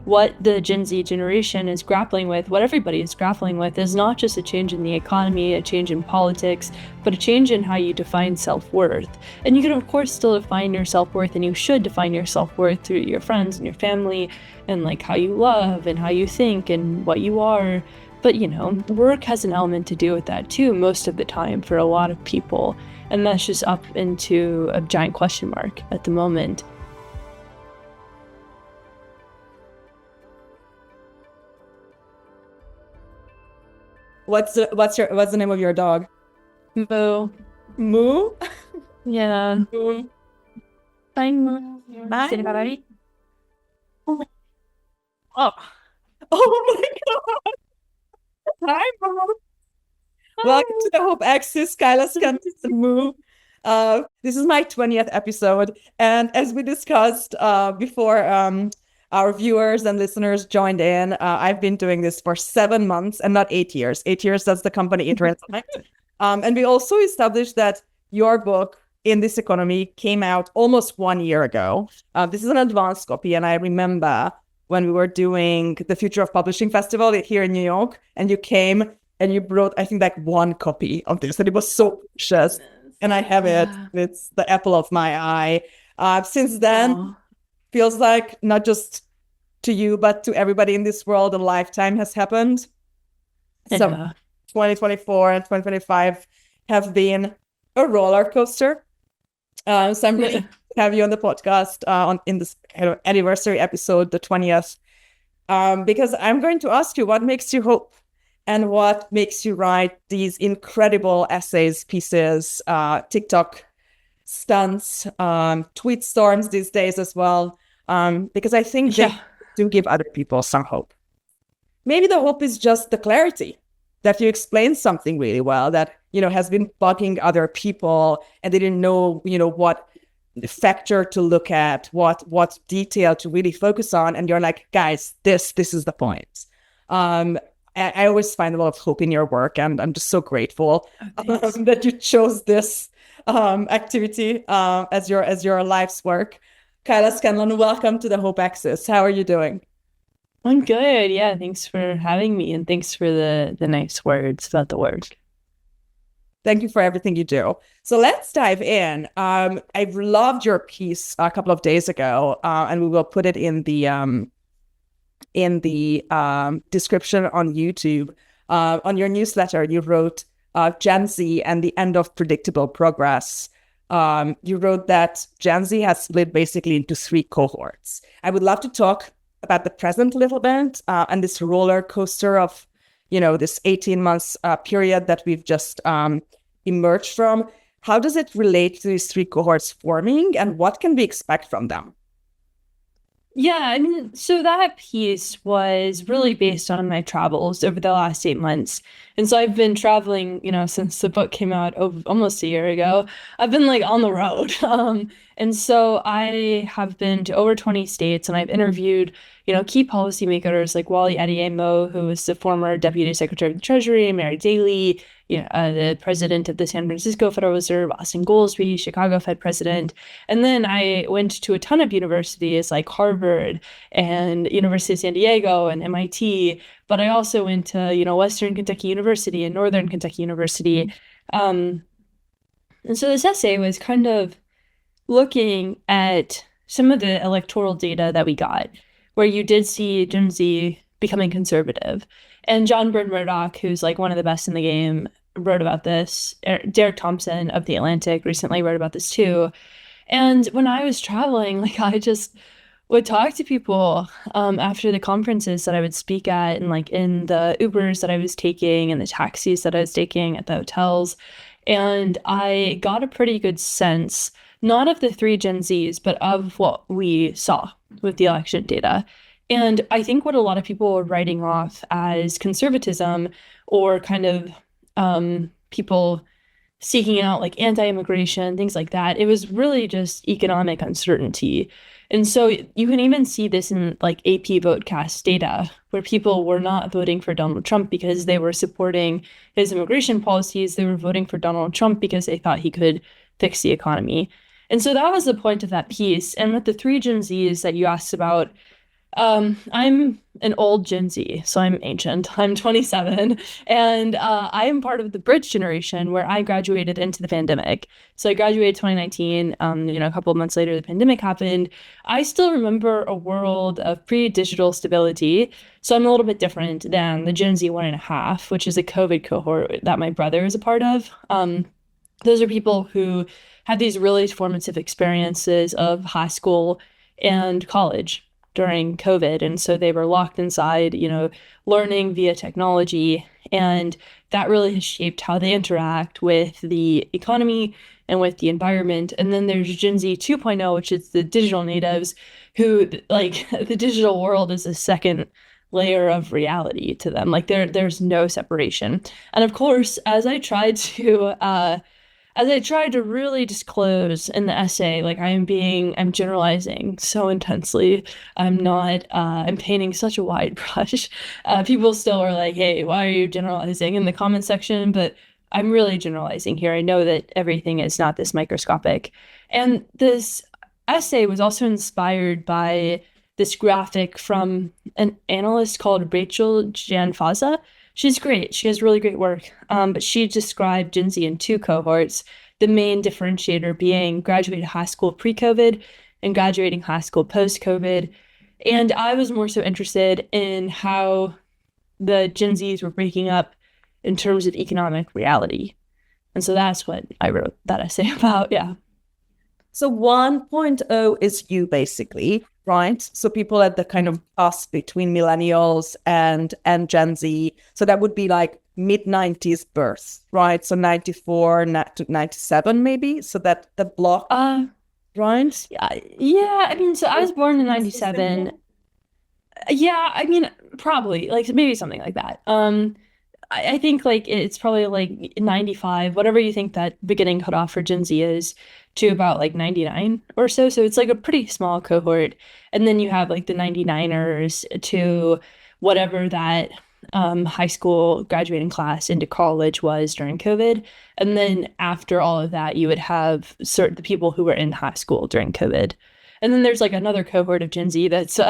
what the Gen Z generation is grappling with, what everybody is grappling with, is not just a change in the economy, a change in politics, but a change in how you define self-worth. And you can, of course, still define your self-worth, and you should define your self-worth through your friends and your family, and like how you love and how you think and what you are. But, you know, work has an element to do with that too, most of the time for a lot of people. And that's just up into a giant question mark at the moment. What's the name of your dog? Moo. Moo? Yeah. Moo. Bye, Moo. Bye. Oh. Oh my God. Hi, Moo. Welcome to the Hope Axis, Kyla Scanlon, Moo. This is my 20th episode. And as we discussed before our viewers and listeners joined in, I've been doing this for 7 months and not 8 years. 8 years, that's the company Interintellect. And we also established that your book, In This Economy, came out almost 1 year ago. This is an advanced copy, and I remember when we were doing the Future of Publishing Festival here in New York, and you came and you brought, I think, like 1 copy of this, and it was so precious. And I have it. It's the apple of my eye. Since then, feels like not just to you, but to everybody in this world, a lifetime has happened. So 2024 and 2025 have been a roller coaster. So I'm really happy to have you on the podcast in this kind of anniversary episode, the 20th, because I'm going to ask you what makes you hope and what makes you write these incredible essays, pieces, TikTok stunts, tweet storms these days as well, because I think they do give other people some hope. Maybe the hope is just the clarity that you explain something really well that, you know, has been bugging other people and they didn't know, you know, what factor to look at, what detail to really focus on. And you're like, guys, this is the point. I always find a lot of hope in your work, and I'm just so grateful that you chose this activity as your life's work. Kyla Scanlon, welcome to the Hope Axis. How are you doing? I'm good. Yeah, thanks for having me, and thanks for the nice words about the work. Thank you for everything you do. So let's dive in. I've loved your piece a couple of days ago, and we will put it in the description on YouTube. On your newsletter, you wrote Gen Z and the End of Predictable Progress. You wrote that Gen Z has split basically into 3 cohorts. I would love to talk about the present a little bit and this roller coaster of, you know, this 18 months period that we've just emerged from. How does it relate to these 3 cohorts forming, and what can we expect from them? Yeah, I mean, so that piece was really based on my travels over the last 8 months. And so I've been traveling, you know, since the book came out almost a year ago. I've been like on the road. And so I have been to over 20 states, and I've interviewed, you know, key policymakers like Wally Adeyemo, who was the former Deputy Secretary of the Treasury, Mary Daly, you know, the president of the San Francisco Federal Reserve, Austin Goolsbee, Chicago Fed president. And then I went to a ton of universities like Harvard and University of San Diego and MIT, but I also went to, you know, Western Kentucky University and Northern Kentucky University. And so this essay was kind of looking at some of the electoral data that we got, where you did see Gen Z becoming conservative. And John Byrne Murdoch, who's like one of the best in the game, wrote about this. Derek Thompson of The Atlantic recently wrote about this too. And when I was traveling, like I just would talk to people after the conferences that I would speak at, and like in the Ubers that I was taking and the taxis that I was taking at the hotels. And I got a pretty good sense, not of the 3 Gen Zs, but of what we saw with the election data. And I think what a lot of people were writing off as conservatism, or kind of people seeking out like anti-immigration, things like that, it was really just economic uncertainty. And so you can even see this in like AP VoteCast data, where people were not voting for Donald Trump because they were supporting his immigration policies. They were voting for Donald Trump because they thought he could fix the economy. And so that was the point of that piece. And with the 3 Gen Zs that you asked about, I'm an old Gen Z, so I'm ancient. I'm 27, and I am part of the bridge generation where I graduated into the pandemic. So I graduated 2019. A couple of months later, the pandemic happened. I still remember a world of pre-digital stability. So I'm a little bit different than the Gen Z 1.5, which is a COVID cohort that my brother is a part of. Those are people who had these really formative experiences of high school and college during COVID. And so they were locked inside, learning via technology. And that really has shaped how they interact with the economy and with the environment. And then there's Gen Z 2.0, which is the digital natives who, like, the digital world is a second layer of reality to them. Like there's no separation. And of course, as I tried to really disclose in the essay, like I'm generalizing so intensely. I'm painting such a wide brush. People still are like, hey, why are you generalizing in the comment section? But I'm really generalizing here. I know that everything is not this microscopic. And this essay was also inspired by this graphic from an analyst called Rachel Janfaza. She's great. She has really great work. But she described Gen Z in two cohorts, the main differentiator being graduated high school pre-COVID and graduating high school post-COVID. And I was more so interested in how the Gen Zs were breaking up in terms of economic reality. And so that's what I wrote that essay about. Yeah. So 1.0 is you basically, right? So people at the kind of cusp between millennials and Gen Z. So that would be like mid-90s birth, right? So 94 to 97 maybe. So that the block, right? Yeah. I mean, so I was born in 97. Yeah, I mean, probably like maybe something like that. I think like it's probably like 95, whatever you think that beginning cutoff for Gen Z is, to about like 99 or so. So it's like a pretty small cohort. And then you have like the 99ers to whatever that high school graduating class into college was during COVID. And then after all of that, you would have the people who were in high school during COVID. And then there's like another cohort of Gen Z that's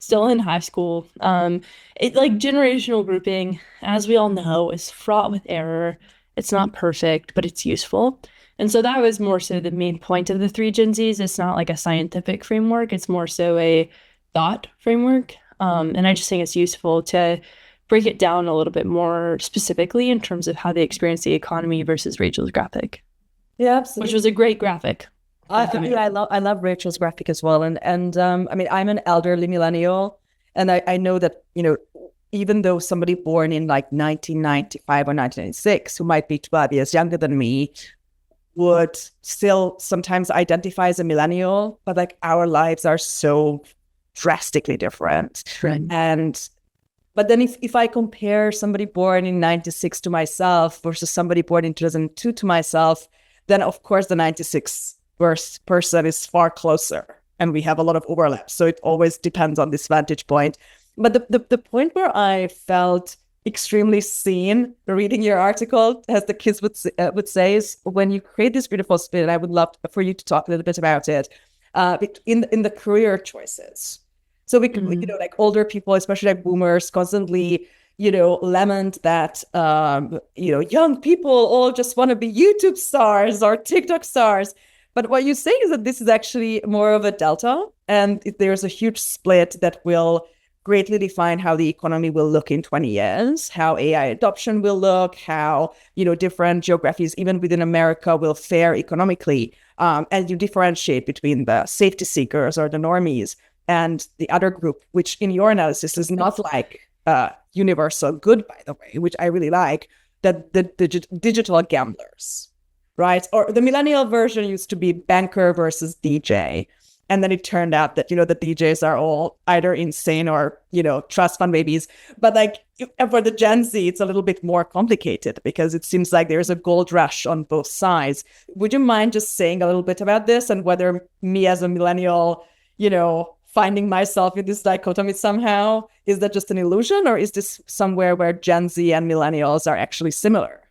still in high school. It like generational grouping, as we all know, is fraught with error. It's not perfect, but it's useful. And so that was more so the main point of the three Gen Zs. It's not like a scientific framework. It's more so a thought framework. And I just think it's useful to break it down a little bit more specifically in terms of how they experience the economy versus Rachel's graphic. Yeah, absolutely. Which was a great graphic. I love Rachel's graphic as well. And I mean, I'm an elderly millennial, and I know that, even though somebody born in like 1995 or 1996, who might be 12 years younger than me, would still sometimes identify as a millennial, but like our lives are so drastically different. Right. But then if I compare somebody born in 96 to myself versus somebody born in 2002 to myself, then of course the 96 person is far closer and we have a lot of overlap. So it always depends on this vantage point. But the point where I felt extremely seen reading your article, as the kids would say, is when you create this beautiful spin. I would love for you to talk a little bit about it in the career choices. So we could, like older people, especially like boomers, constantly, lament that, young people all just want to be YouTube stars or TikTok stars. But what you say is that this is actually more of a delta, and there's a huge split that will greatly define how the economy will look in 20 years, how AI adoption will look, how, different geographies, even within America, will fare economically. And you differentiate between the safety seekers or the normies and the other group, which in your analysis is not like universal good, by the way, which I really like, that the digital gamblers, right? Or the millennial version used to be banker versus DJ. And then it turned out that, the DJs are all either insane or, trust fund babies. But like for the Gen Z, it's a little bit more complicated because it seems like there's a gold rush on both sides. Would you mind just saying a little bit about this and whether me as a millennial, finding myself in this dichotomy somehow, is that just an illusion, or is this somewhere where Gen Z and millennials are actually similar?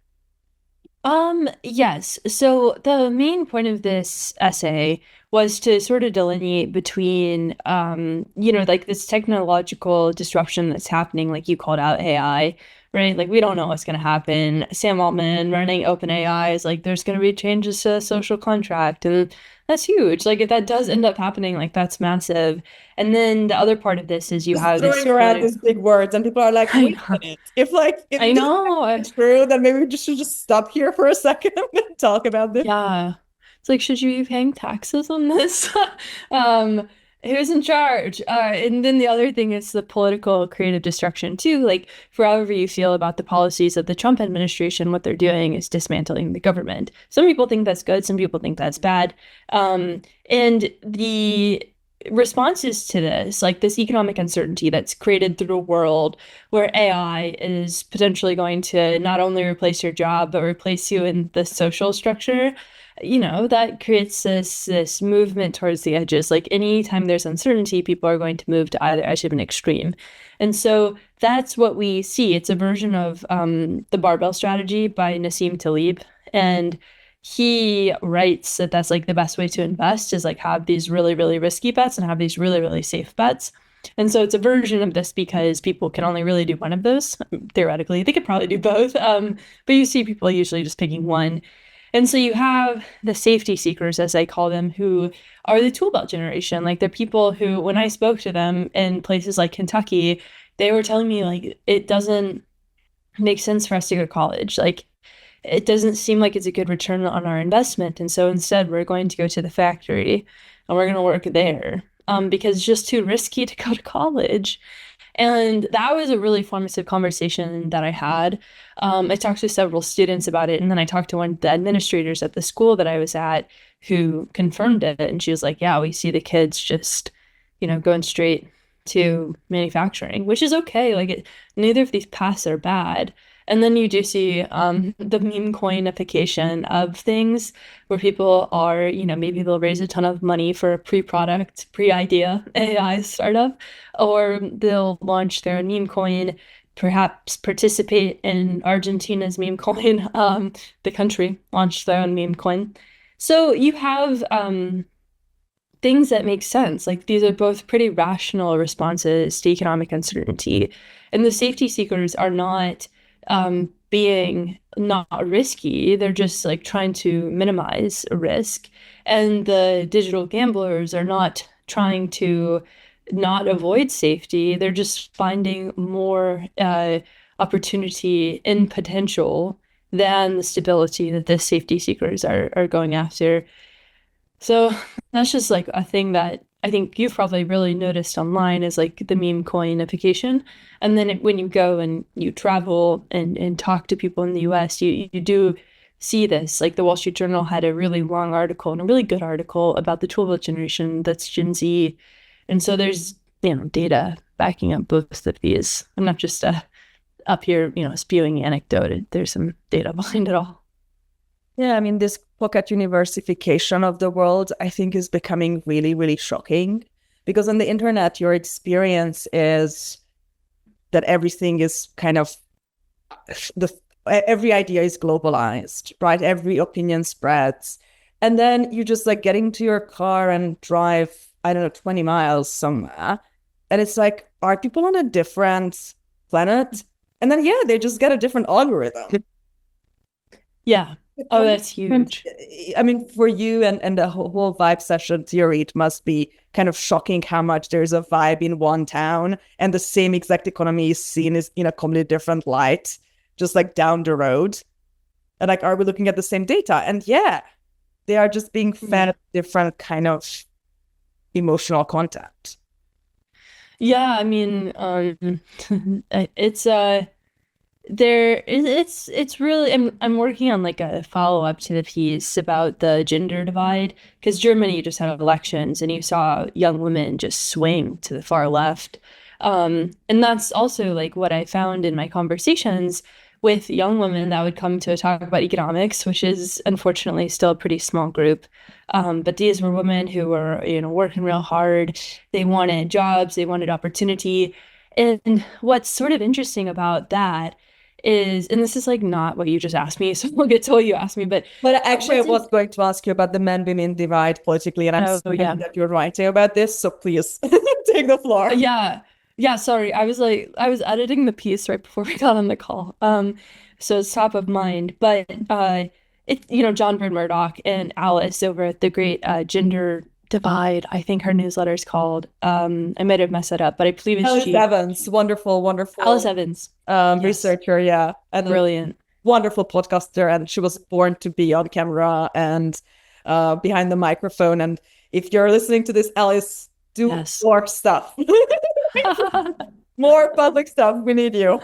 Yes. So the main point of this essay was to sort of delineate between, like this technological disruption that's happening, like you called out AI, right? Like we don't know what's going to happen. Sam Altman running OpenAI is like, there's going to be changes to the social contract, and that's huge. Like if that does end up happening, like that's massive. And then the other part of this is you Just have this throwing around these big words, and people are like, I wait a know. minute. If I this know. is true, then maybe we just should just stop here for a second and talk about this. Yeah. It's like, should you be paying taxes on this? Um, who's in charge? And then the other thing is the political creative destruction too. Like, for however you feel about the policies of the Trump administration, what they're doing is dismantling the government. Some people think that's good, some people think that's bad. And the responses to this, like this economic uncertainty that's created through a world where AI is potentially going to not only replace your job, but replace you in the social structure, that creates this movement towards the edges. Like anytime there's uncertainty, people are going to move to either edge of an extreme. And so that's what we see. It's a version of the barbell strategy by Nassim Taleb. And he writes that that's like the best way to invest is like have these really, really risky bets and have these really, really safe bets. And so it's a version of this because people can only really do one of those. Theoretically, they could probably do both. But you see people usually just picking one. And so you have the safety seekers, as I call them, who are the tool belt generation. Like the people who, when I spoke to them in places like Kentucky, they were telling me like it doesn't make sense for us to go to college. Like it doesn't seem like it's a good return on our investment. And so instead, we're going to go to the factory and we're going to work there because it's just too risky to go to college. And that was a really formative conversation that I had. I talked to several students about it, and then I talked to one of the administrators at the school that I was at who confirmed it. And she was like, yeah, we see the kids just, going straight to manufacturing, which is okay. Like neither of these paths are bad. And then you do see the meme coinification of things where people are, maybe they'll raise a ton of money for a pre-product, pre-idea AI startup, or they'll launch their own meme coin, perhaps participate in Argentina's meme coin. The country launched their own meme coin. So you have things that make sense. Like these are both pretty rational responses to economic uncertainty. And the safety seekers are not being not risky. They're just like trying to minimize risk. And the digital gamblers are not trying to not avoid safety. They're just finding more opportunity in potential than the stability that the safety seekers are going after. So that's just like a thing that I think you've probably really noticed online is like the meme coinification. And then when you go and you travel and talk to people in the US, you do see this. Like the Wall Street Journal had a really long article and a really good article about the tool belt generation that's Gen Z. And so there's, data backing up both of these. I'm not just up here, spewing anecdote. There's some data behind it all. Yeah, I mean, this pocket universification of the world, I think, is becoming really, really shocking because on the internet, your experience is that everything is kind of every idea is globalized, right? Every opinion spreads. And then you just like get into your car and drive, I don't know, 20 miles somewhere. And it's like, are people on a different planet? And then, yeah, they just get a different algorithm. Yeah. Oh, that's huge. I mean, for you and the whole vibe session theory, it must be kind of shocking how much there's a vibe in one town and the same exact economy is seen as in a completely different light, just like down the road. And like, are we looking at the same data? And yeah, they are just being fed different kind of emotional content. Yeah, I mean, it's it's really I'm working on like a follow-up to the piece about the gender divide because Germany just had elections and you saw young women just swing to the far left. And that's also like what I found in my conversations with young women that would come to talk about economics, which is unfortunately still a pretty small group. But these were women who were, working real hard. They wanted jobs, they wanted opportunity. And what's sort of interesting about that is, and this is like not what you just asked me, so we'll get to what you asked me, but actually I was going to ask you about the men-women divide politically, and I'm so happy that you're writing about this, so please take the floor. Yeah, sorry. I was editing the piece right before we got on the call. So it's top of mind. But John Bird Murdoch and Alice over at the Great Gender Divide, I think her newsletter is called. I might have messed it up, but I believe it's Alice Evans, wonderful Alice Evans, researcher, yeah, and brilliant, wonderful podcaster, and she was born to be on camera and behind the microphone. And if you're listening to this, Alice, do more stuff. More public stuff. We need you.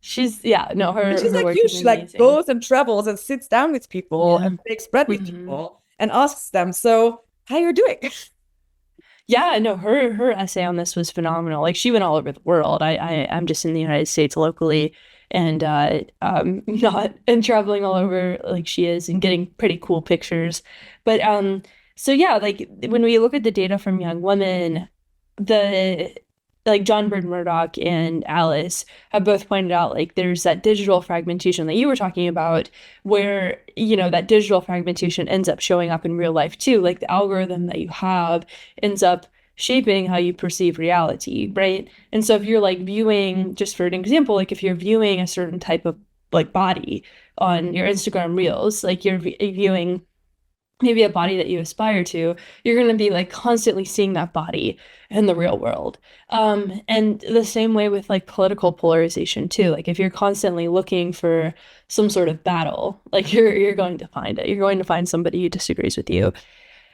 She's like you. She like goes and travels and sits down with people and makes bread with people and asks them, so how you're doing? Yeah, no, her essay on this was phenomenal. Like, she went all over the world. I'm just in the United States locally, and not and traveling all over like she is and getting pretty cool pictures. But so yeah, like when we look at the data from young women, like John Bird Murdoch and Alice have both pointed out, like, there's that digital fragmentation that you were talking about, where, that digital fragmentation ends up showing up in real life too. Like, the algorithm that you have ends up shaping how you perceive reality, right? And so if you're like viewing, just for an example, like if you're viewing a certain type of like body on your Instagram reels, like you're viewing maybe a body that you aspire to, you're going to be like constantly seeing that body in the real world. And the same way with like political polarization too. Like if you're constantly looking for some sort of battle, like you're going to find it. You're going to find somebody who disagrees with you.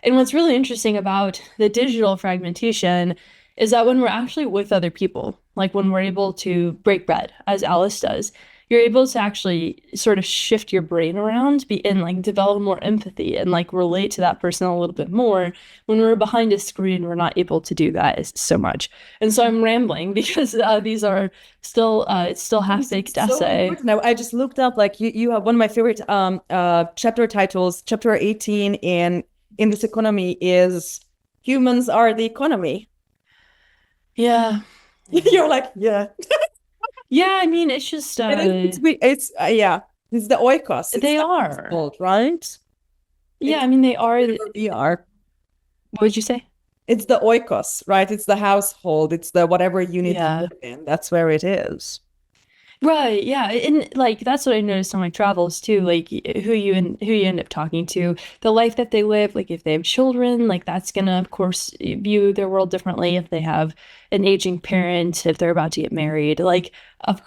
And what's really interesting about the digital fragmentation is that when we're actually with other people, like when we're able to break bread, as Alice does, you're able to actually sort of shift your brain around and like develop more empathy and like relate to that person a little bit more. When we're behind a screen, we're not able to do that so much. And so I'm rambling because these are still it's still half-baked essay. Now I just looked up, like you have one of my favorite chapter titles, chapter 18 in this economy is Humans Are the Economy. Yeah. You're like, yeah. Yeah, I mean, it's just it's the oikos. They are old, right? Yeah, I mean, they are. We are. What would you say? It's the oikos, right? It's the household. It's the whatever unit you live in. That's where it is. Right, yeah. And like that's what I noticed on my travels too, like who you end up talking to, the life that they live, like if they have children, like that's gonna of course view their world differently. If they have an aging parent, if they're about to get married, like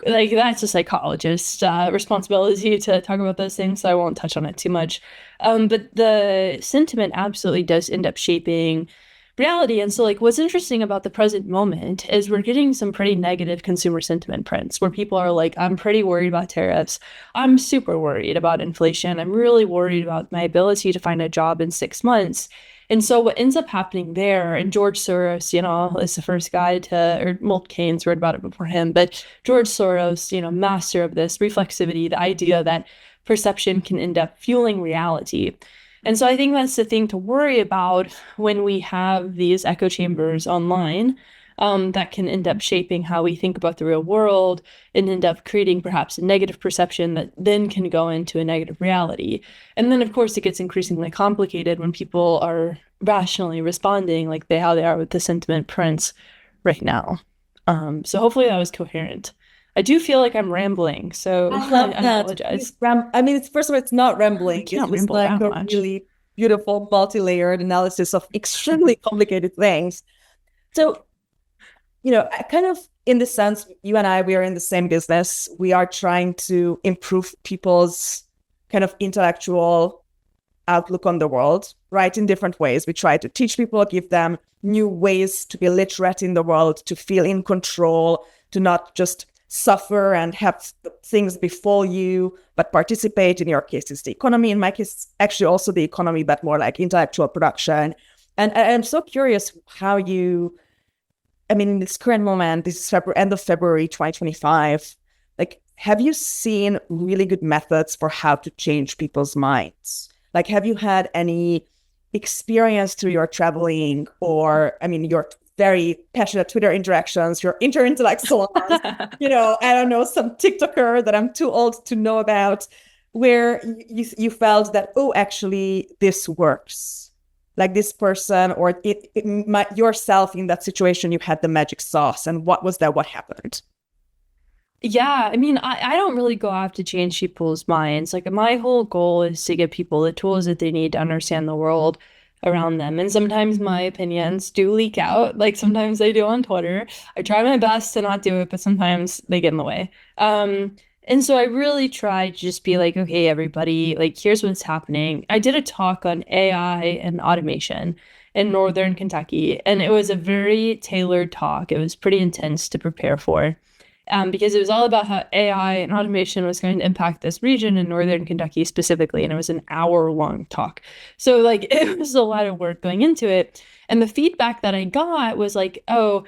that's a psychologist's responsibility to talk about those things, so I won't touch on it too much. But the sentiment absolutely does end up shaping reality. And so like what's interesting about the present moment is we're getting some pretty negative consumer sentiment prints where people are like, I'm pretty worried about tariffs. I'm super worried about inflation. I'm really worried about my ability to find a job in 6 months. And so what ends up happening there, and George Soros, is the first guy or Milt Keynes wrote about it before him, but George Soros, master of this reflexivity, the idea that perception can end up fueling reality. And so I think that's the thing to worry about when we have these echo chambers online that can end up shaping how we think about the real world and end up creating perhaps a negative perception that then can go into a negative reality. And then, of course, it gets increasingly complicated when people are rationally responding like how they are with the sentiment prints right now. So hopefully that was coherent. I do feel like I'm rambling, so I apologize. I mean, first of all, it's not rambling. It's like a really beautiful, multi-layered analysis of extremely complicated things. So, I kind of, in the sense, you and I, we are in the same business. We are trying to improve people's kind of intellectual outlook on the world, right? In different ways. We try to teach people, give them new ways to be literate in the world, to feel in control, to not just suffer and have things befall you, but participate. In your case, it's the economy. In my case, it's actually also the economy, but more like intellectual production. And I'm so curious how in this current moment, this is end of February 2025, like, have you seen really good methods for how to change people's minds? Like, have you had any experience through your traveling or, your very passionate Twitter interactions, your Interintellect salons, I don't know, some TikToker that I'm too old to know about, where you felt that, oh, actually, this works. Like this person or yourself in that situation, you had the magic sauce. And what was that? What happened? Yeah, I mean, I don't really go out to change people's minds. Like, my whole goal is to give people the tools that they need to understand the world around them. And sometimes my opinions do leak out. Like, sometimes they do on Twitter. I try my best to not do it, but sometimes they get in the way. And so I really try to just be like, okay, everybody, like, here's what's happening. I did a talk on AI and automation in Northern Kentucky, and it was a very tailored talk. It was pretty intense to prepare for because it was all about how AI and automation was going to impact this region in Northern Kentucky specifically. And it was an hour-long talk. So, like, it was a lot of work going into it. And the feedback that I got was like, oh,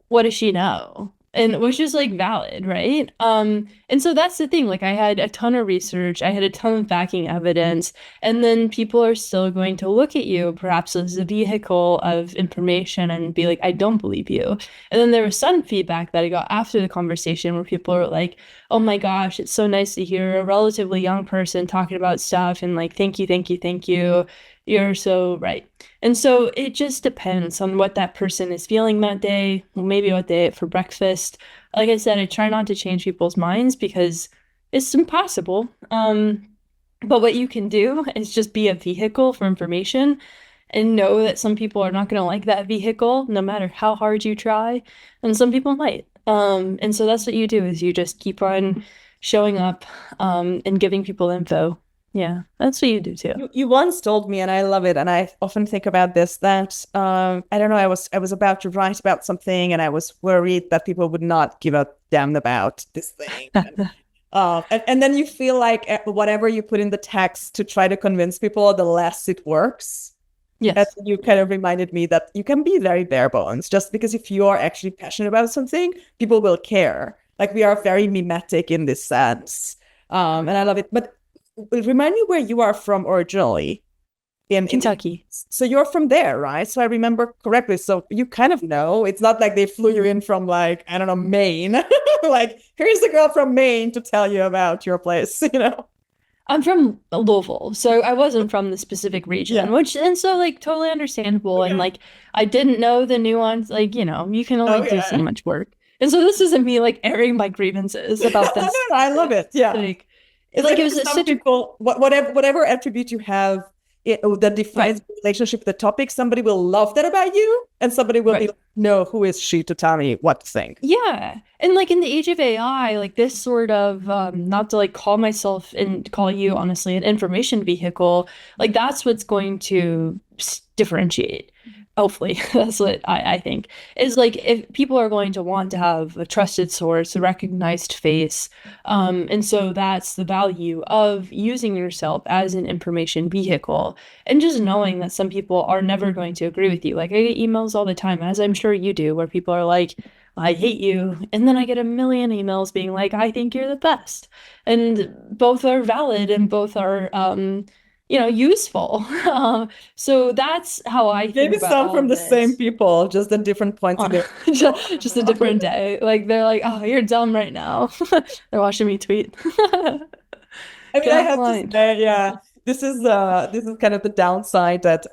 what does she know? And which is like valid, right? And so that's the thing. Like, I had a ton of research, I had a ton of backing evidence, and then people are still going to look at you perhaps as a vehicle of information and be like, I don't believe you. And then there was some feedback that I got after the conversation where people were like, oh my gosh, it's so nice to hear a relatively young person talking about stuff, and like, thank you, thank you, thank you. You're so right. And so it just depends on what that person is feeling that day, maybe what they ate for breakfast. Like I said, I try not to change people's minds because it's impossible. But what you can do is just be a vehicle for information and know that some people are not going to like that vehicle no matter how hard you try, and some people might. And so that's what you do is you just keep on showing up and giving people info. Yeah, that's what you do too. You once told me, and I love it, and I often think about this, that I don't know, I was about to write about something, and I was worried that people would not give a damn about this thing. And then you feel like whatever you put in the text to try to convince people, the less it works. Yes. And you kind of reminded me that you can be very bare bones, just because if you are actually passionate about something, people will care. Like, we are very mimetic in this sense. And I love it. But remind me where you are from originally. In Kentucky. So you're from there, right? So I remember correctly. So you kind of know. It's not like they flew you in from, like, I don't know, Maine. Like, here's a girl from Maine to tell you about your place, I'm from Louisville, so I wasn't from the specific region, Yeah. which, and so, like, totally understandable. And Okay. like, I didn't know the nuance. Like, you can only do so Okay. much work. And so this isn't me like airing my grievances about No, this. I love it. Yeah. Like, It's like like it for was some such a people, whatever attribute you have that right, defines the relationship with the topic, somebody will love that about you, and somebody will be right. like, no, who is she to tell me what to think? Yeah. And like in the age of AI, like this sort of not to like call myself and call you honestly an information vehicle, like that's what's going to differentiate. Hopefully, that's what I think is like if people are going to want to have a trusted source, a recognized face. And so that's the value of using yourself as an information vehicle and just knowing that some people are never going to agree with you. Like, I get emails all the time, as I'm sure you do, where people are like, I hate you. And then I get a million emails being like, I think you're the best. And both are valid and both are, useful. So that's how I think Maybe about some all from of the same this. people, just at different points in On their. just a different day. Like, they're like, oh, you're dumb right now. They're watching me tweet. I mean, Get I have to offline. say, yeah, this is kind of the downside that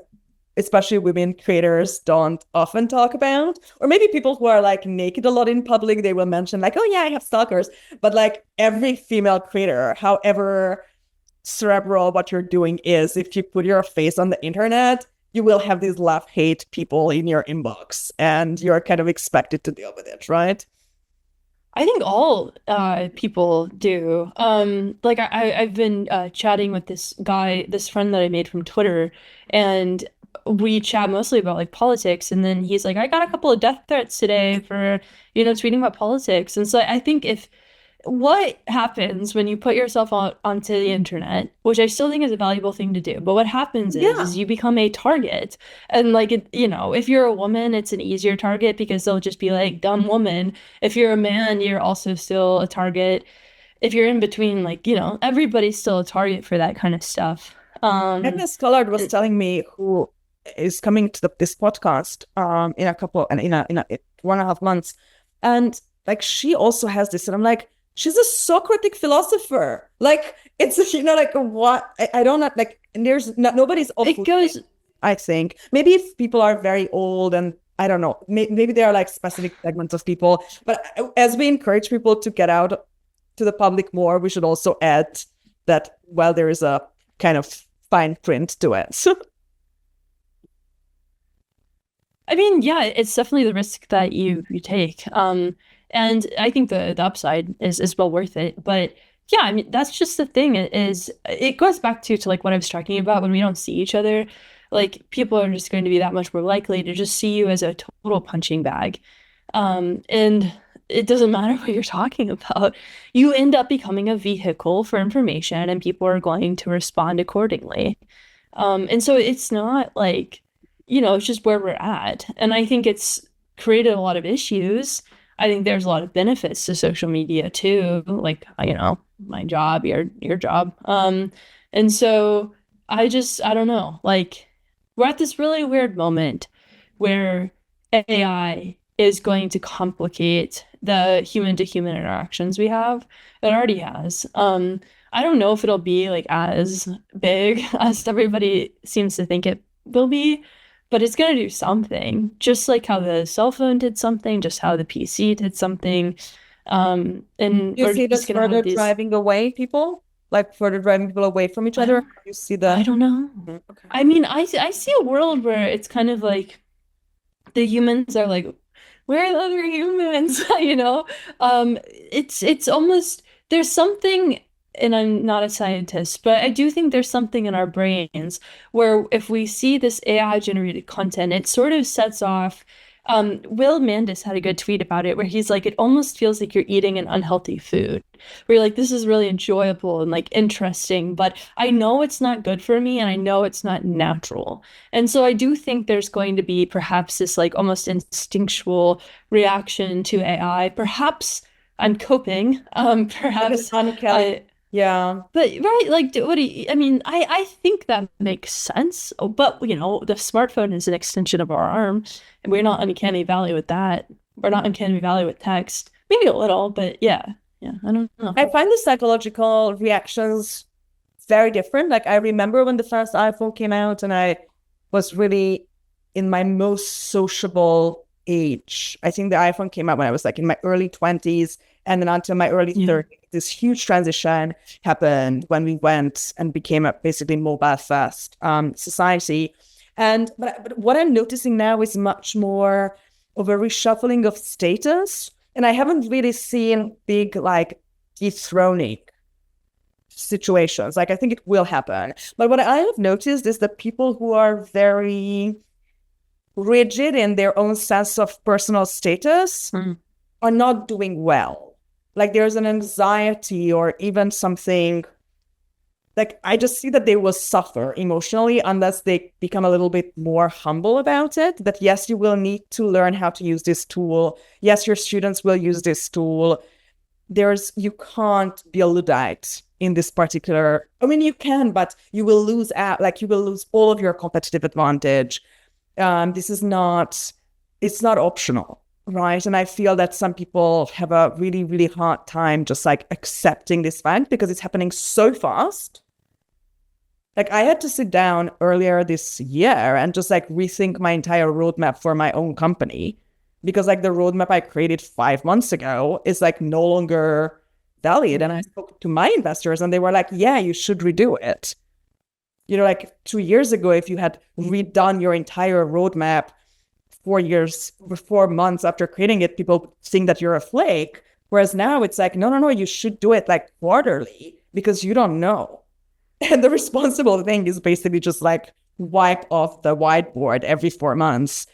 especially women creators don't often talk about. Or maybe people who are like naked a lot in public, they will mention like, oh yeah, I have stalkers. But like every female creator, however cerebral what you're doing is, if you put your face on the internet, you will have these love-hate people in your inbox, and you're kind of expected to deal with it, right? I think all people do. Like I've been chatting with this guy, this friend that I made from Twitter, and we chat mostly about like politics. And then he's like, I got a couple of death threats today for, tweeting about politics. And so I think if what happens when you put yourself onto the internet, which I still think is a valuable thing to do, but what happens is Yeah. you become a target. And like if you're a woman, it's an easier target because they'll just be like, dumb woman. If you're a man, you're also still a target. If you're in between, like, everybody's still a target for that kind of stuff. Agnes Collard was telling me, who is coming to this podcast in a couple and in a 1.5 months, and like she also has this, and I'm like, she's a Socratic philosopher. Like it's like what I don't know, like, and there's nobody's off. It goes. I think maybe if people are very old and I don't know, maybe there are like specific segments of people, but as we encourage people to get out to the public more, we should also add that, well, there is a kind of fine print to it. So I mean, yeah, it's definitely the risk that you take. And I think the upside is well worth it. But yeah, I mean, that's just the thing is it goes back to like what I was talking about when we don't see each other, like people are just going to be that much more likely to just see you as a total punching bag. And it doesn't matter what you're talking about. You end up becoming a vehicle for information and people are going to respond accordingly. And so it's not like, it's just where we're at. And I think it's created a lot of issues. I think there's a lot of benefits to social media too, like, my job, your job. And so I don't know, like we're at this really weird moment where AI is going to complicate the human to human interactions we have. It already has. I don't know if it'll be like as big as everybody seems to think it will be, but it's going to do something, just like how the cell phone did something, just how the PC did something. And you we're see just this going to further have these. driving away people, like further driving people away from each other. You see I the. don't know. Okay. I mean, I see a world where it's kind of like the humans are like, where are the other humans? It's almost there's something, and I'm not a scientist, but I do think there's something in our brains where if we see this AI generated content, it sort of sets off. Will Mandis had a good tweet about it where he's like, it almost feels like you're eating an unhealthy food. Where you're like, this is really enjoyable and like interesting, but I know it's not good for me and I know it's not natural. And so I do think there's going to be perhaps this like almost instinctual reaction to AI. Perhaps I'm coping. Perhaps I, Yeah. but right, like what do you, I mean, I think that makes sense. Oh, but the smartphone is an extension of our arm, and we're not uncanny valley with that. We're not uncanny valley with text. Maybe a little, but yeah. Yeah, I don't know. I find the psychological reactions very different. Like I remember when the first iPhone came out and I was really in my most sociable age. I think the iPhone came out when I was like in my early 20s, and then until my early 30s. This huge transition happened when we went and became a basically mobile first society. And but what I'm noticing now is much more of a reshuffling of status. And I haven't really seen big like dethroning situations. Like I think it will happen. But what I have noticed is that people who are very rigid in their own sense of personal status are not doing well. Like there's an anxiety or even something, like I just see that they will suffer emotionally unless they become a little bit more humble about it. That yes, you will need to learn how to use this tool. Yes, your students will use this tool. You can't be a Luddite in this particular, I mean, you can, but you will lose out, like you will lose all of your competitive advantage. It's not optional, right? And I feel that some people have a really, really hard time just like accepting this fact because it's happening so fast. Like I had to sit down earlier this year and just like rethink my entire roadmap for my own company because like the roadmap I created 5 months ago is like no longer valid. And I spoke to my investors and they were like, yeah, you should redo it. Like 2 years ago, if you had redone your entire roadmap 4 months after creating it, people think that you're a flake. Whereas now it's like, no, you should do it like quarterly because you don't know. And the responsible thing is basically just like wipe off the whiteboard every 4 months.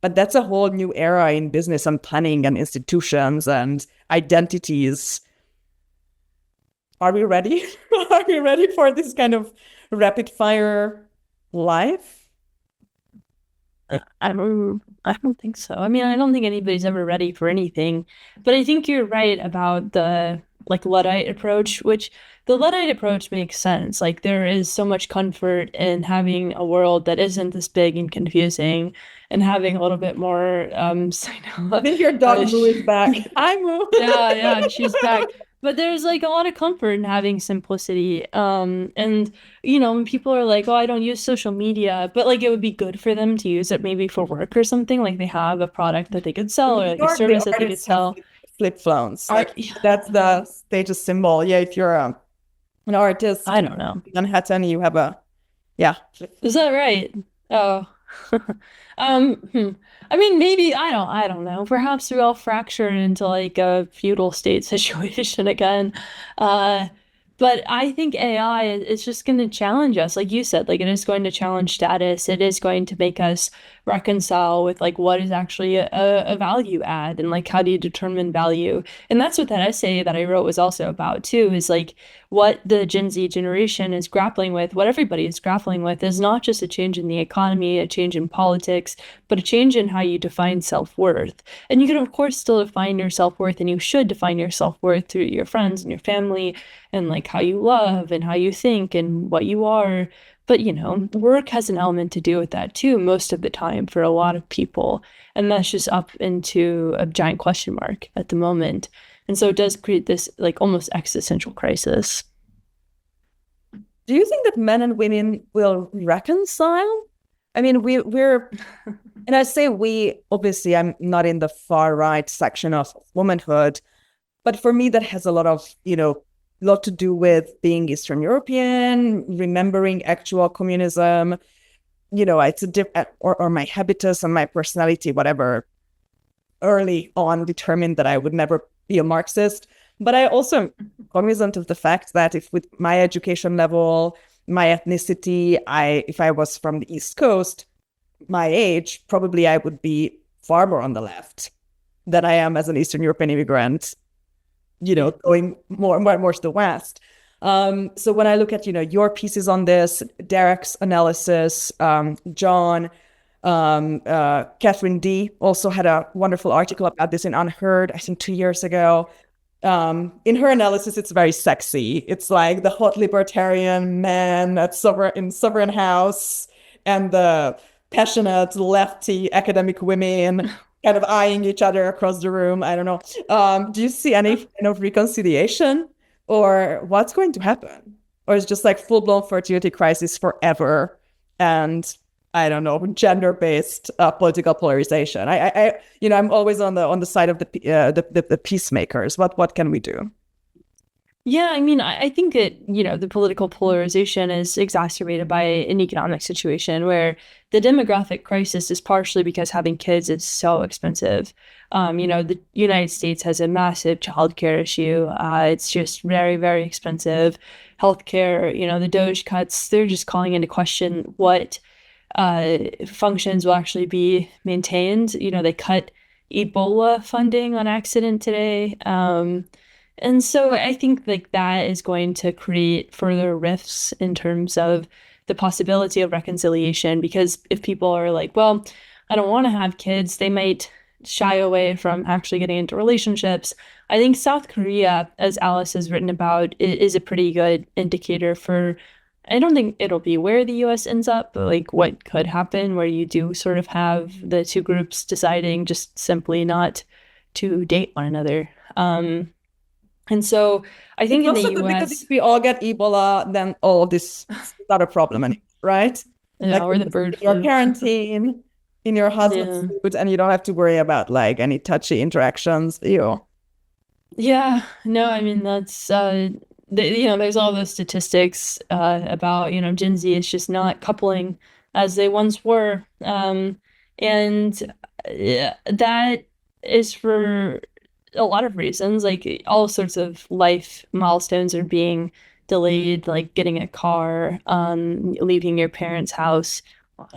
But that's a whole new era in business and planning and institutions and identities. Are we ready? Are we ready for this kind of rapid fire life? I don't think so. I mean, I don't think anybody's ever ready for anything, but I think you're right about the like Luddite approach, which the Luddite approach makes sense. Like there is so much comfort in having a world that isn't this big and confusing and having a little bit more I think your dog Moo is back. Hi Moo. yeah, she's back. But there's like a lot of comfort in having simplicity. And you know, when people are like, "Oh, I don't use social media," but like it would be good for them to use it maybe for work or something. Like they have a product that they could sell or like a service that they could sell. Flip phones. Like that's the status symbol. Yeah, if you're an artist, I don't know. Manhattan, you have a Is that right? Oh. I mean, maybe I don't know. Perhaps we all fracture into like a feudal state situation again. Uh, but I think AI is just going to challenge us, like you said, like it is going to challenge status. It is going to make us reconcile with like what is actually a value add and like how do you determine value. And that's what that essay that I wrote was also about too, is like what the Gen Z generation is grappling with, what everybody is grappling with is not just a change in the economy, a change in politics, but a change in how you define self-worth. And you can of course still define your self-worth, and you should define your self-worth through your friends and your family and like how you love and how you think and what you are. But you know, work has an element to do with that too, most of the time for a lot of people. And that's just up into a giant question mark at the moment. And so it does create this like almost existential crisis. Do you think that men and women will reconcile? I mean, we're, and I say we, obviously, I'm not in the far right section of womanhood, but for me, that has a lot of, lot to do with being Eastern European, remembering actual communism, it's a different, or my habitus and my personality, whatever, early on determined that I would never be a Marxist. But I also am cognizant of the fact that if with my education level, my ethnicity, if I was from the East Coast, my age, probably I would be far more on the left than I am as an Eastern European immigrant, going more and more to the West. So when I look at, your pieces on this, Derek's analysis, John, Catherine D also had a wonderful article about this in Unheard, I think 2 years ago. In her analysis, it's very sexy. It's like the hot libertarian man in Sovereign House and the passionate lefty academic women kind of eyeing each other across the room. I don't know. Do you see any kind of reconciliation, or what's going to happen? Or it's just like full-blown fertility crisis forever and I don't know, gender-based political polarization. I'm always on the side of the peacemakers. What can we do? Yeah, I mean, I think that, the political polarization is exacerbated by an economic situation where the demographic crisis is partially because having kids is so expensive. The United States has a massive childcare issue. It's just very, very expensive. Healthcare, the DOGE cuts, they're just calling into question what functions will actually be maintained. They cut Ebola funding on accident today. And so I think like that is going to create further rifts in terms of the possibility of reconciliation, because if people are like, well, I don't want to have kids, they might shy away from actually getting into relationships. I think South Korea, as Alice has written about, is a pretty good indicator for, I don't think it'll be where the US ends up, but like what could happen where you do sort of have the two groups deciding just simply not to date one another. And so I think in the US, because if we all get Ebola, then all of this is not a problem anymore, right? Yeah, or the bird flu. Your quarantine in your husband's food, and you don't have to worry about like any touchy interactions. Yeah, no, I mean that's there's all those statistics about Gen Z is just not coupling as they once were, and that is for a lot of reasons. Like all sorts of life milestones are being delayed, like getting a car, leaving your parents' house.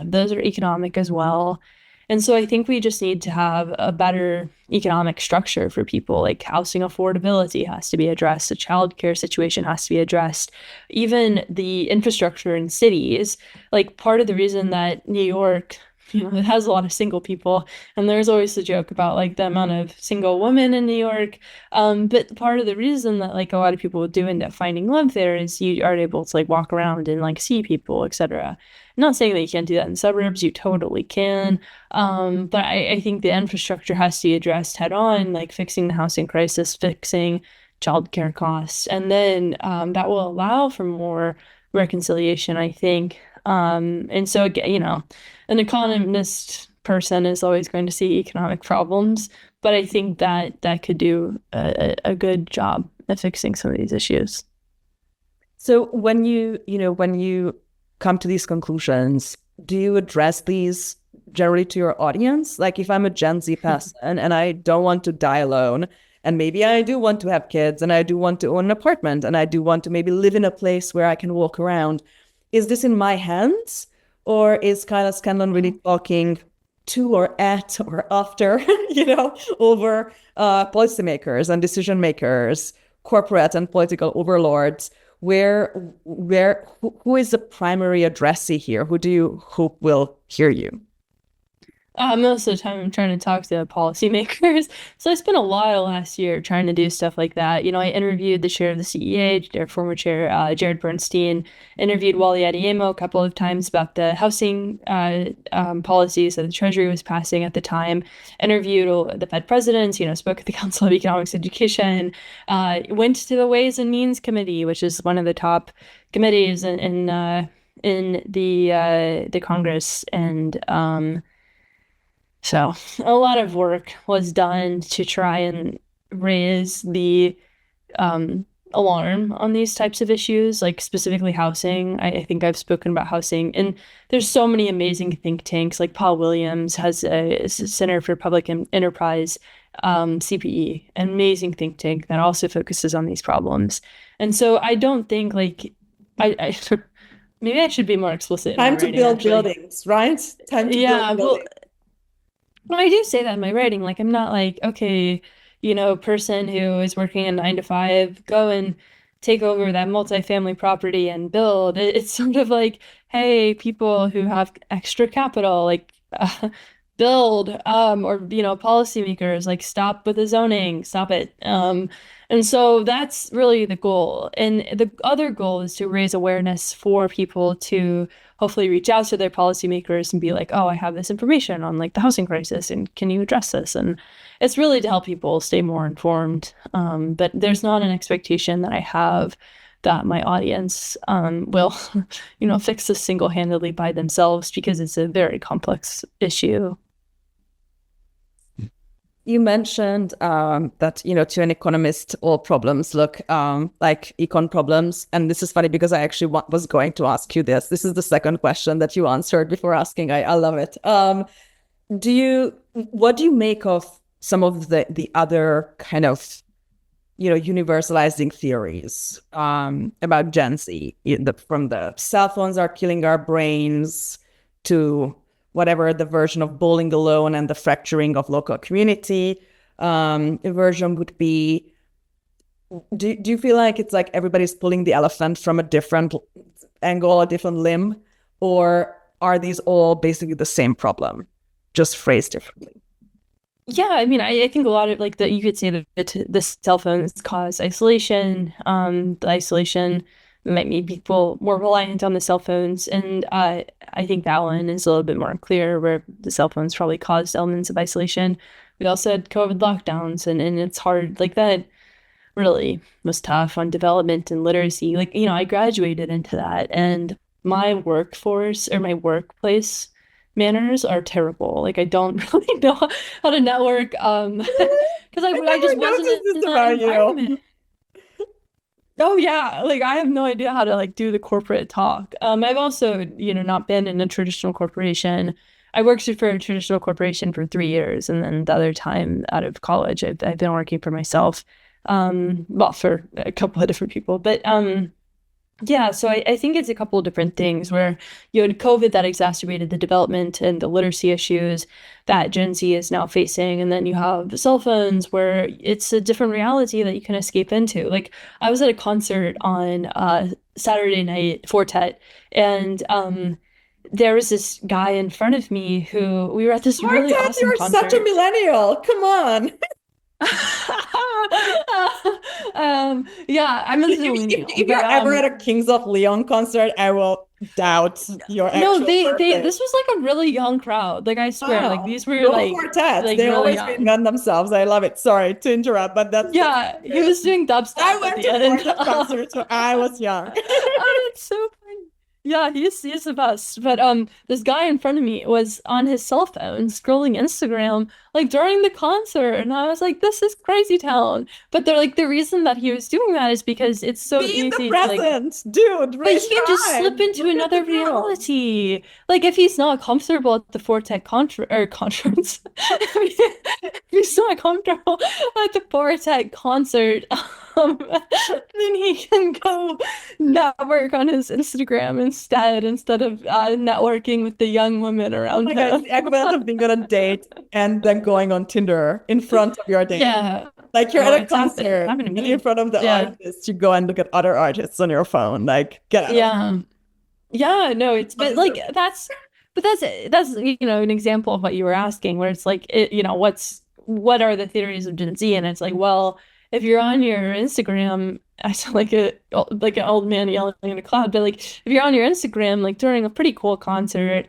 Those are economic as well. And so I think we just need to have a better economic structure for people. Like housing affordability has to be addressed. The childcare situation has to be addressed. Even the infrastructure in cities, like part of the reason that New York it has a lot of single people, and there's always a joke about like the amount of single women in New York. But part of the reason that like a lot of people do end up finding love there is you are able to like walk around and like see people, etc. I'm not saying that you can't do that in suburbs, you totally can. But I think the infrastructure has to be addressed head on, like fixing the housing crisis, fixing childcare costs, and then that will allow for more reconciliation, I think. And so, an economist person is always going to see economic problems, but I think that that could do a good job at fixing some of these issues. So when you come to these conclusions, do you address these generally to your audience? Like if I'm a Gen Z person and I don't want to die alone, and maybe I do want to have kids and I do want to own an apartment and I do want to maybe live in a place where I can walk around, is this in my hands? Or is Kyla Scanlon really talking to or at or after, over policymakers and decision makers, corporate and political overlords? Who is the primary addressee here? Who do you hope will hear you? Most of the time, I'm trying to talk to policymakers. So I spent a lot of last year trying to do stuff like that. I interviewed the chair of the CEA, their former chair, Jared Bernstein, interviewed Wally Adeyemo a couple of times about the housing policies that the Treasury was passing at the time, interviewed the Fed presidents, spoke at the Council of Economics Education, went to the Ways and Means Committee, which is one of the top committees in the Congress, and so a lot of work was done to try and raise the alarm on these types of issues, like specifically housing. I think I've spoken about housing, and there's so many amazing think tanks. Like Paul Williams has a Center for Public Enterprise, CPE, an amazing think tank that also focuses on these problems. And so I don't think like I maybe I should be more explicit. Time to build buildings, right? Time to build buildings. Well, I do say that in my writing. Like, I'm not like, okay, person who is working a 9 to 5, go and take over that multifamily property and build. It's sort of like, hey, people who have extra capital, like, build, or, policymakers, like, stop with the zoning, stop it. And so that's really the goal. And the other goal is to raise awareness for people to hopefully reach out to their policymakers and be like, oh, I have this information on like the housing crisis, and can you address this? And it's really to help people stay more informed. But there's not an expectation that I have that my audience will, fix this single-handedly by themselves, because it's a very complex issue. You mentioned that, to an economist, all problems look like econ problems. And this is funny because I actually was going to ask you this. This is the second question that you answered before asking. I love it. What do you make of some of the other kind of, universalizing theories about Gen Z, from the cell phones are killing our brains to whatever the version of bowling alone and the fracturing of local community version would be? Do you feel like it's like everybody's pulling the elephant from a different angle, a different limb, or are these all basically the same problem, just phrased differently? Yeah, I mean, I think a lot of like you could say that the cell phones cause isolation. The isolation might make people more reliant on the cell phones, and I think that one is a little bit more clear, where the cell phones probably caused elements of isolation. We also had COVID lockdowns, and it's hard. Like that really was tough on development and literacy. Like, I graduated into that, and my workforce or my workplace manners are terrible. Like I don't really know how to network because I just wasn't in that environment. Oh yeah, like I have no idea how to like do the corporate talk. I've also, not been in a traditional corporation. I worked for a traditional corporation for 3 years, and then the other time out of college, I've been working for myself. Well, for a couple of different people, but yeah, so I think it's a couple of different things where you had COVID that exacerbated the development and the literacy issues that Gen Z is now facing. And then you have cell phones where it's a different reality that you can escape into. Like I was at a concert on Saturday night, Fortet, and there was this guy in front of me who we were at this really Marta, awesome you're such a concert. millennial. Come on. Yeah, I'm a millennial, If but you're ever at a Kings of Leon concert, I will doubt your no, actual they birthday. this was like a really young crowd. Like I swear, like Wow. these were Go quartets. like They really always young. reinvent themselves. I love it. Sorry to interrupt, but that's Yeah, he great. was doing I dubstep at went the to end. Quartet concerts when I was young. Oh, that's so funny. Yeah, he's the best. But this guy in front of me was on his cell phone scrolling Instagram like during the concert, and I was like, this is crazy town. But they're like the reason that he was doing that is because it's so Be in the easy to like present, dude. but Raise he can your just eyes. slip into Look at the another girl. reality. Like if he's not comfortable at the Fortech conference, if he's not comfortable at the Fortech concert, then he can go network on his Instagram instead of networking with the young women Oh around my God, it's him. the equivalent of being on a date and then going on Tinder in front of your date. Yeah. Like you're Oh, at a it's concert happened to and in me. front of the Yeah. artist, you go and look at other artists on your phone. Like, get out of Yeah. Yeah, no, it's here. but like that's an example of what you were asking, where it's like what are the theories of Gen Z? And it's like, well, if you're on your Instagram, I sound like an old man yelling in a cloud, but like if you're on your Instagram, like during a pretty cool concert,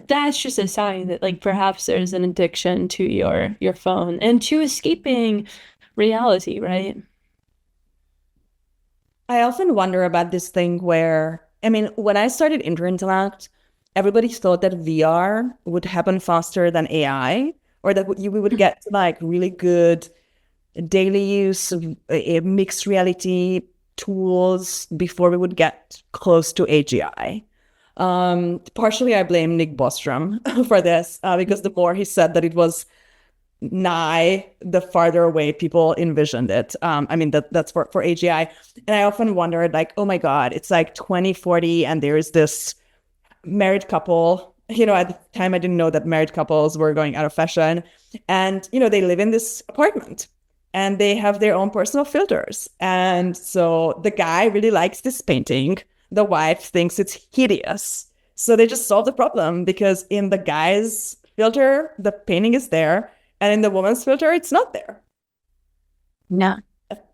that's just a sign that like perhaps there's an addiction to your phone and to escaping reality, right? I often wonder about this thing where, I mean, when I started Interintellect, everybody thought that VR would happen faster than AI, or that we would get to like really good daily use of mixed reality tools before we would get close to AGI. Partially, I blame Nick Bostrom for this because the more he said that it was nigh, the farther away people envisioned it. I mean, that's for AGI. And I often wondered, like, oh my God, it's like 2040 and there's this married couple. At the time, I didn't know that married couples were going out of fashion. And, they live in this apartment and they have their own personal filters. And so the guy really likes this painting. The wife thinks it's hideous. So they just solve the problem because in the guy's filter, the painting is there. And in the woman's filter, it's not there. Yeah.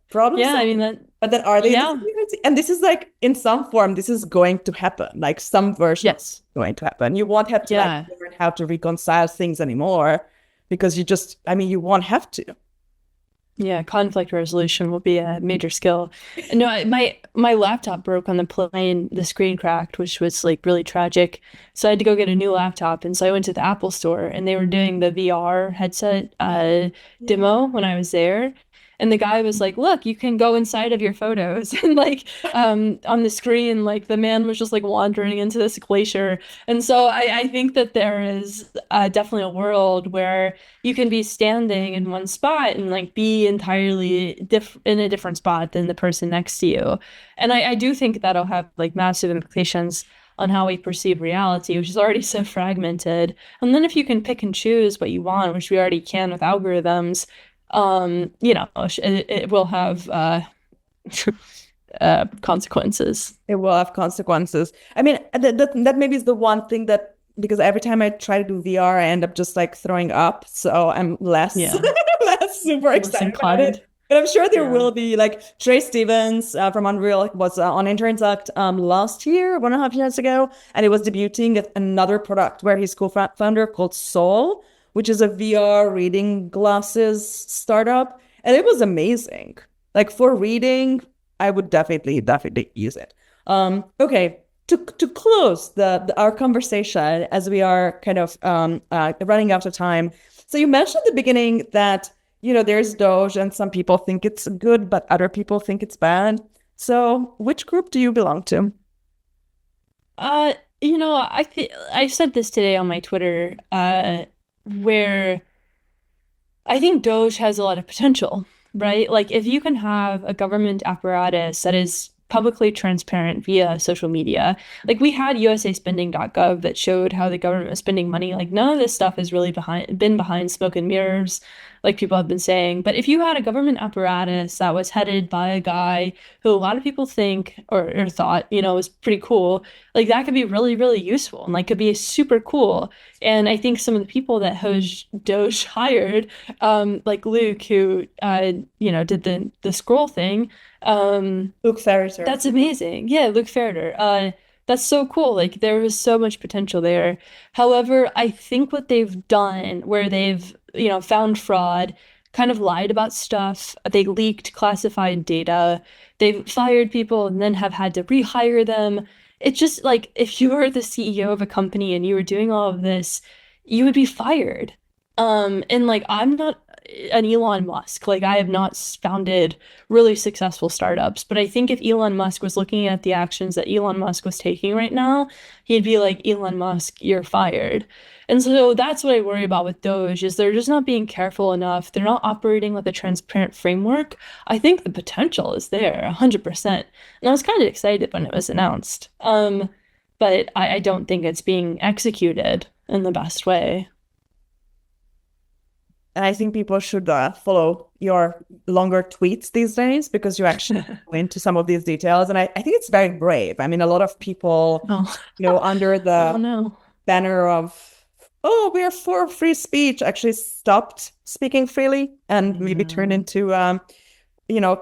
Problem Yeah, I solved. mean that But then are they in this yeah. community? And this is like, in some form, this is going to happen. Like some version of Yes. going to happen. You won't have to like Yeah. learn how to reconcile things anymore because you won't have to. Yeah, conflict resolution will be a major skill. No, my laptop broke on the plane. The screen cracked, which was like really tragic. So I had to go get a new laptop, and so I went to the Apple store, and they were doing the VR headset demo when I was there. And the guy was like, "Look, you can go inside of your photos." And like on the screen, like the man was just like wandering into this glacier. And so I think that there is definitely a world where you can be standing in one spot and like be entirely in a different spot than the person next to you. And I do think that'll have like massive implications on how we perceive reality, which is already so fragmented. And then if you can pick and choose what you want, which we already can with algorithms, it will have consequences. It will have consequences. I mean, that maybe is the one thing that, because every time I try to do VR, I end up just like throwing up. So I'm less, Yeah. less super Less excited about it. inclined. But I'm sure there Yeah. will be like Trey Stevens from Unreal was on Interintellect last year, 1.5 years ago, and he was debuting another product where he's co-founder called Soul, which is a VR reading glasses startup, and it was amazing. Like for reading, I would definitely use it. Okay, to close our conversation as we are kind of running out of time. So you mentioned at the beginning that there's DOGE and some people think it's good, but other people think it's bad. So which group do you belong to? I said this today on my Twitter, where I think DOGE has a lot of potential, right? Like if you can have a government apparatus that is publicly transparent via social media, like we had usaspending.gov that showed how the government was spending money. Like none of this stuff has really been behind smoke and mirrors. like people have been saying. But if you had a government apparatus that was headed by a guy who a lot of people think or thought, was pretty cool, like that could be really, really useful and like could be super cool. And I think some of the people that Doge hired, like Luke, who did the scroll thing, Luke Ferriter. that's amazing. Yeah, Luke Ferriter. That's so cool. Like there was so much potential there. However, I think what they've done, where they've, found fraud, kind of lied about stuff, they leaked classified data, they've fired people and then have had to rehire them. It's just like if you were the CEO of a company and you were doing all of this, you would be fired. And like I'm not an Elon Musk. Like I have not founded really successful startups, but I think if Elon Musk was looking at the actions that Elon Musk was taking right now, he'd be like, Elon Musk, you're fired. And so that's what I worry about with Doge is they're just not being careful enough. They're not operating with a transparent framework. I think the potential is there 100%. And I was kind of excited when it was announced. But I don't think it's being executed in the best way. And I think people should follow your longer tweets these days because you actually go into some of these details. And I think it's very brave. I mean, a lot of people, under the Oh no. banner of, oh, we're for free speech, actually stopped speaking freely and maybe turned into,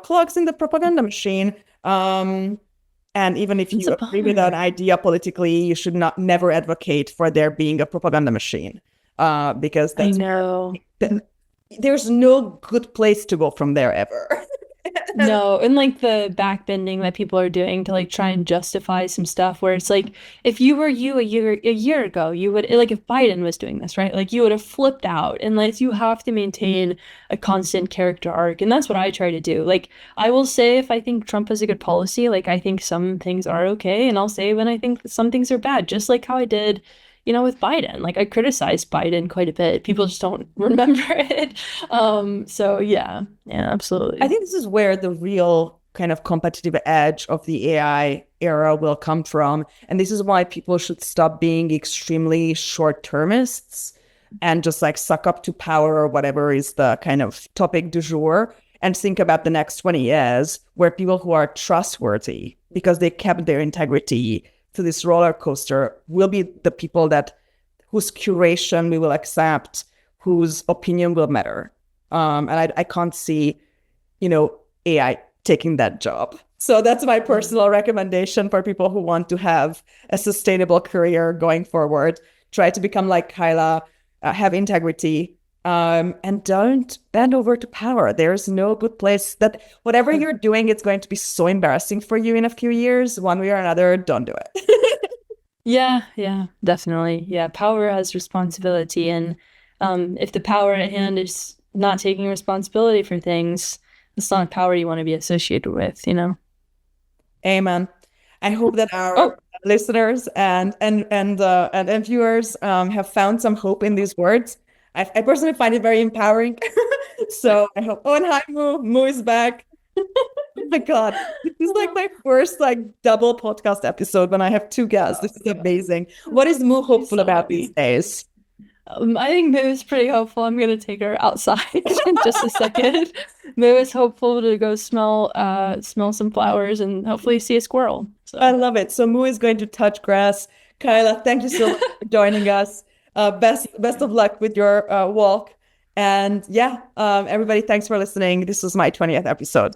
clogs in the propaganda machine. And even if you agree with an idea politically, you should never advocate for there being a propaganda machine. Because I know. There's no good place to go from there ever. No, and like the backbending that people are doing to like try and justify some stuff where it's like if you were a year ago, you would like if Biden was doing this, right? Like you would have flipped out and like you have to maintain a constant character arc. And that's what I try to do. Like I will say if I think Trump has a good policy, like I think some things are okay, and I'll say when I think some things are bad, just like how I did with Biden. Like I criticized Biden quite a bit. People just don't remember it. So yeah, absolutely. I think this is where the real kind of competitive edge of the AI era will come from. And this is why people should stop being extremely short-termists and just like suck up to power or whatever is the kind of topic du jour and think about the next 20 years where people who are trustworthy because they kept their integrity to this roller coaster will be the people whose curation we will accept, whose opinion will matter. And I can't see, AI taking that job. So that's my personal recommendation for people who want to have a sustainable career going forward. Try to become like Kyla, have integrity, and don't bend over to power. There's no good place that whatever you're doing, it's going to be so embarrassing for you in a few years. One way or another, don't do it. Yeah, definitely. Yeah, power has responsibility. And if the power at hand is not taking responsibility for things, it's not a power you want to be associated with, Amen. I hope that our listeners and viewers have found some hope in these words. I personally find it very empowering. So I hope. Oh, and hi, Moo. Moo is back. Oh my God. This is like my first like double podcast episode when I have two guests. This is amazing. What is Moo hopeful about these days? I think Moo is pretty hopeful. I'm gonna take her outside in just a second. Moo is hopeful to go smell some flowers and hopefully see a squirrel. So. I love it. So Moo is going to touch grass. Kyla, thank you so much for joining us. Best of luck with your walk. And yeah, everybody, thanks for listening. This was my 20th episode.